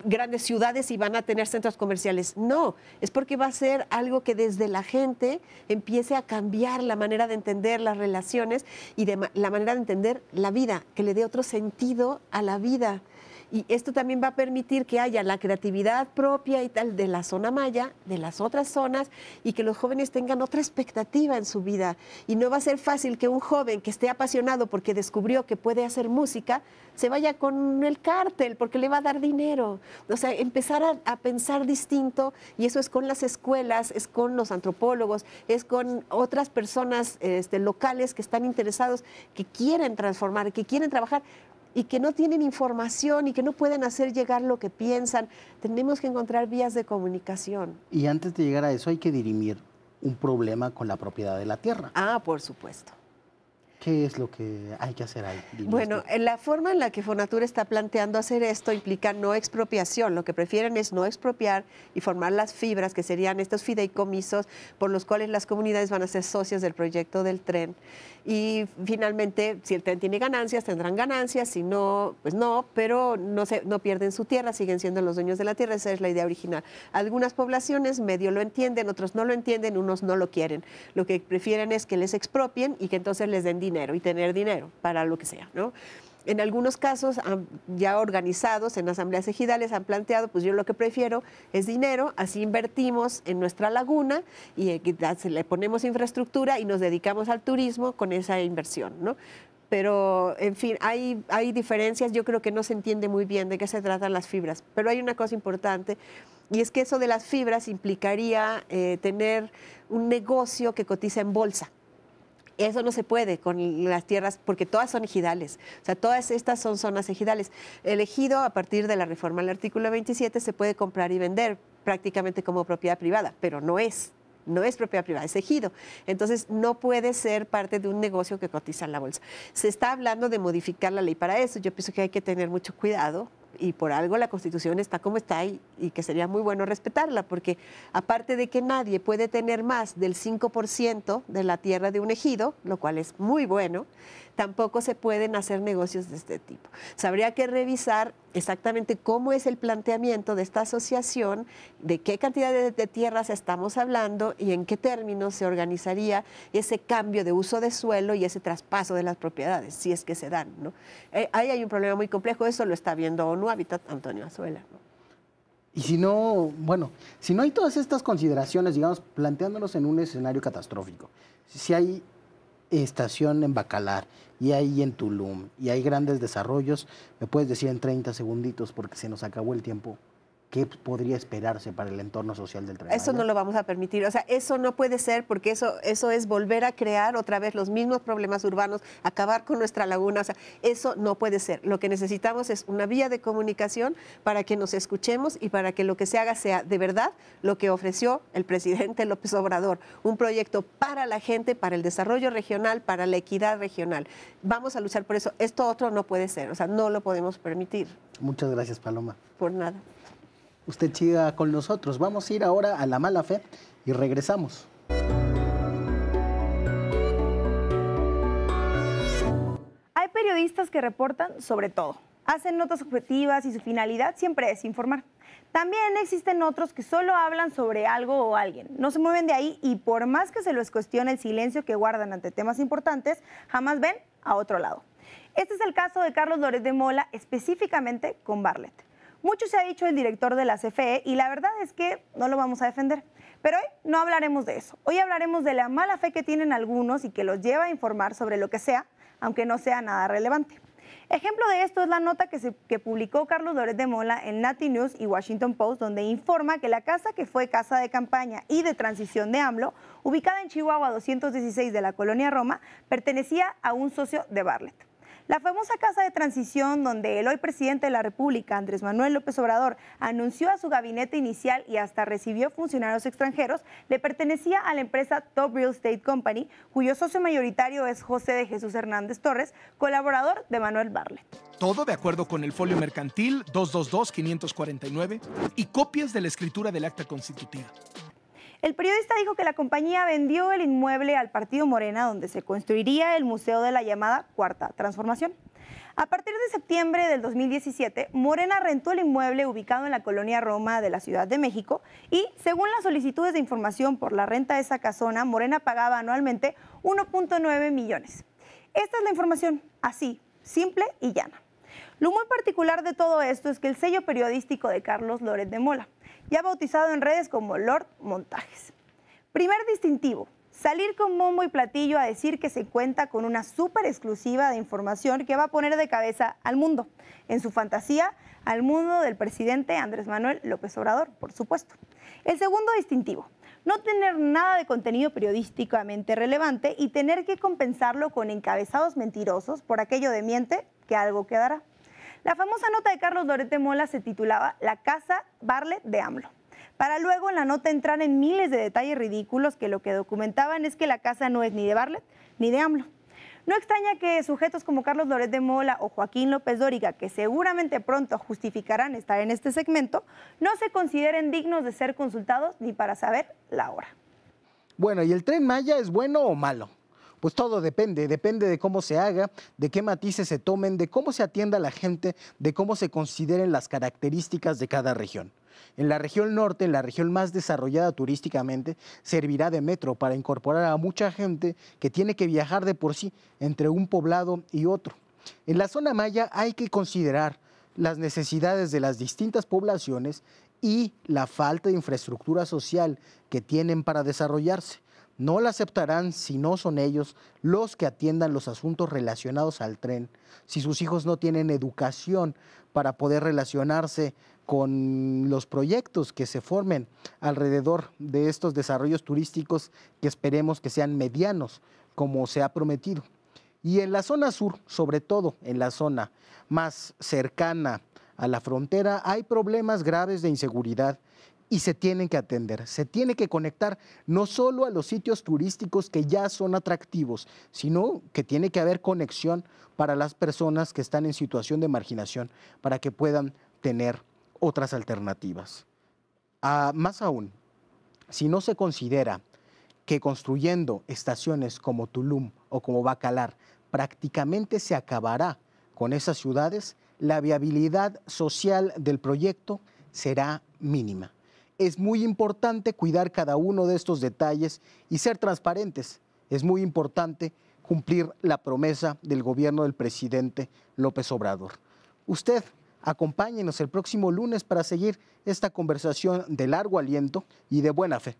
grandes ciudades y van a tener centros comerciales. No, es porque va a ser algo que desde la gente empiece a cambiar la manera de entender las relaciones y la manera de entender la vida, que le dé otro sentido a la vida. Y esto también va a permitir que haya la creatividad propia y tal de la zona maya, de las otras zonas, y que los jóvenes tengan otra expectativa en su vida. Y no va a ser fácil que un joven que esté apasionado porque descubrió que puede hacer música, se vaya con el cártel porque le va a dar dinero. O sea, empezar a pensar distinto, y eso es con las escuelas, es con los antropólogos, es con otras personas locales que están interesados, que quieren transformar, que quieren trabajar, y que no tienen información y que no pueden hacer llegar lo que piensan. Tenemos que encontrar vías de comunicación. Y antes de llegar a eso hay que dirimir un problema con la propiedad de la tierra. Ah, por supuesto. ¿Qué es lo que hay que hacer ahí? Bueno, la forma en la que Fonatur está planteando hacer esto implica no expropiación. Lo que prefieren es no expropiar y formar las fibras, que serían estos fideicomisos por los cuales las comunidades van a ser socios del proyecto del tren. Y finalmente, si el tren tiene ganancias, tendrán ganancias, si no, pues no, pero no pierden su tierra, siguen siendo los dueños de la tierra. Esa es la idea original. Algunas poblaciones medio lo entienden, otros no lo entienden, unos no lo quieren. Lo que prefieren es que les expropien y que entonces les den dinero y tener dinero para lo que sea, ¿no? En algunos casos, ya organizados en asambleas ejidales, han planteado, pues yo lo que prefiero es dinero, así invertimos en nuestra laguna y le ponemos infraestructura y nos dedicamos al turismo con esa inversión, ¿no? Pero, en fin, hay diferencias. Yo creo que no se entiende muy bien de qué se tratan las fibras, pero hay una cosa importante, y es que eso de las fibras implicaría tener un negocio que cotiza en bolsa. Eso no se puede con las tierras, porque todas son ejidales. O sea, todas estas son zonas ejidales. El ejido, a partir de la reforma al artículo 27, se puede comprar y vender prácticamente como propiedad privada, pero no es propiedad privada, es ejido. Entonces, no puede ser parte de un negocio que cotiza en la bolsa. Se está hablando de modificar la ley para eso. Yo pienso que hay que tener mucho cuidado, y por algo la Constitución está como está, y que sería muy bueno respetarla, porque aparte de que nadie puede tener más del 5% de la tierra de un ejido, lo cual es muy bueno, tampoco se pueden hacer negocios de este tipo. O sea, habría que revisar exactamente cómo es el planteamiento de esta asociación, de qué cantidad de tierras estamos hablando y en qué términos se organizaría ese cambio de uso de suelo y ese traspaso de las propiedades, si es que se dan, ¿no? Ahí hay un problema muy complejo, eso lo está viendo ONU Hábitat, Antonio Azuela, ¿no? Y si no, bueno, si no hay todas estas consideraciones, digamos, planteándonos en un escenario catastrófico, si hay estación en Bacalar y hay en Tulum y hay grandes desarrollos, me puedes decir en 30 segunditos, porque se nos acabó el tiempo, ¿qué podría esperarse para el entorno social del Tren Maya? Eso no lo vamos a permitir. O sea, eso no puede ser, porque eso es volver a crear otra vez los mismos problemas urbanos, acabar con nuestra laguna. O sea, eso no puede ser. Lo que necesitamos es una vía de comunicación para que nos escuchemos y para que lo que se haga sea de verdad lo que ofreció el presidente López Obrador, un proyecto para la gente, para el desarrollo regional, para la equidad regional. Vamos a luchar por eso. Esto otro no puede ser. O sea, no lo podemos permitir. Muchas gracias, Paloma. Por nada. Usted siga con nosotros. Vamos a ir ahora a La Mala Fe y regresamos. Hay periodistas que reportan sobre todo. Hacen notas objetivas y su finalidad siempre es informar. También existen otros que solo hablan sobre algo o alguien. No se mueven de ahí y por más que se les cuestione el silencio que guardan ante temas importantes, jamás ven a otro lado. Este es el caso de Carlos Loret de Mola, específicamente con Bartlett. Mucho se ha dicho el director de la CFE y la verdad es que no lo vamos a defender. Pero hoy no hablaremos de eso. Hoy hablaremos de la mala fe que tienen algunos y que los lleva a informar sobre lo que sea, aunque no sea nada relevante. Ejemplo de esto es la nota que publicó Carlos Loret de Mola en Nati News y Washington Post, donde informa que la casa que fue casa de campaña y de transición de AMLO, ubicada en Chihuahua 216 de la colonia Roma, pertenecía a un socio de Bartlett. La famosa casa de transición donde el hoy presidente de la República, Andrés Manuel López Obrador, anunció a su gabinete inicial y hasta recibió funcionarios extranjeros, le pertenecía a la empresa Top Real Estate Company, cuyo socio mayoritario es José de Jesús Hernández Torres, colaborador de Manuel Bartlett. Todo de acuerdo con el folio mercantil 222-549 y copias de la escritura del acta constitutiva. El periodista dijo que la compañía vendió el inmueble al partido Morena, donde se construiría el museo de la llamada Cuarta Transformación. A partir de septiembre del 2017, Morena rentó el inmueble ubicado en la colonia Roma de la Ciudad de México y, según las solicitudes de información por la renta de esa casona, Morena pagaba anualmente 1.9 millones. Esta es la información, así, simple y llana. Lo muy particular de todo esto es que el sello periodístico de Carlos Loret de Mola, ya bautizado en redes como Lord Montajes. Primer distintivo, salir con bombo y platillo a decir que se cuenta con una súper exclusiva de información que va a poner de cabeza al mundo, en su fantasía, al mundo del presidente Andrés Manuel López Obrador, por supuesto. El segundo distintivo, no tener nada de contenido periodísticamente relevante y tener que compensarlo con encabezados mentirosos por aquello de miente que algo quedará. La famosa nota de Carlos Loret de Mola se titulaba La casa Bartlett de AMLO, para luego en la nota entrar en miles de detalles ridículos que lo que documentaban es que la casa no es ni de Bartlett ni de AMLO. No extraña que sujetos como Carlos Loret de Mola o Joaquín López Dóriga, que seguramente pronto justificarán estar en este segmento, no se consideren dignos de ser consultados ni para saber la hora. Bueno, ¿y el Tren Maya es bueno o malo? Pues todo depende de cómo se haga, de qué matices se tomen, de cómo se atienda a la gente, de cómo se consideren las características de cada región. En la región norte, en la región más desarrollada turísticamente, servirá de metro para incorporar a mucha gente que tiene que viajar de por sí entre un poblado y otro. En la zona maya hay que considerar las necesidades de las distintas poblaciones y la falta de infraestructura social que tienen para desarrollarse. No la aceptarán si no son ellos los que atiendan los asuntos relacionados al tren, si sus hijos no tienen educación para poder relacionarse con los proyectos que se formen alrededor de estos desarrollos turísticos que esperemos que sean medianos, como se ha prometido. Y en la zona sur, sobre todo en la zona más cercana a la frontera, hay problemas graves de inseguridad y se tienen que atender, se tiene que conectar no solo a los sitios turísticos que ya son atractivos, sino que tiene que haber conexión para las personas que están en situación de marginación, para que puedan tener otras alternativas. Más aún, si no se considera que construyendo estaciones como Tulum o como Bacalar prácticamente se acabará con esas ciudades, la viabilidad social del proyecto será mínima. Es muy importante cuidar cada uno de estos detalles y ser transparentes. Es muy importante cumplir la promesa del gobierno del presidente López Obrador. Usted, acompáñenos el próximo lunes para seguir esta conversación de largo aliento y de buena fe.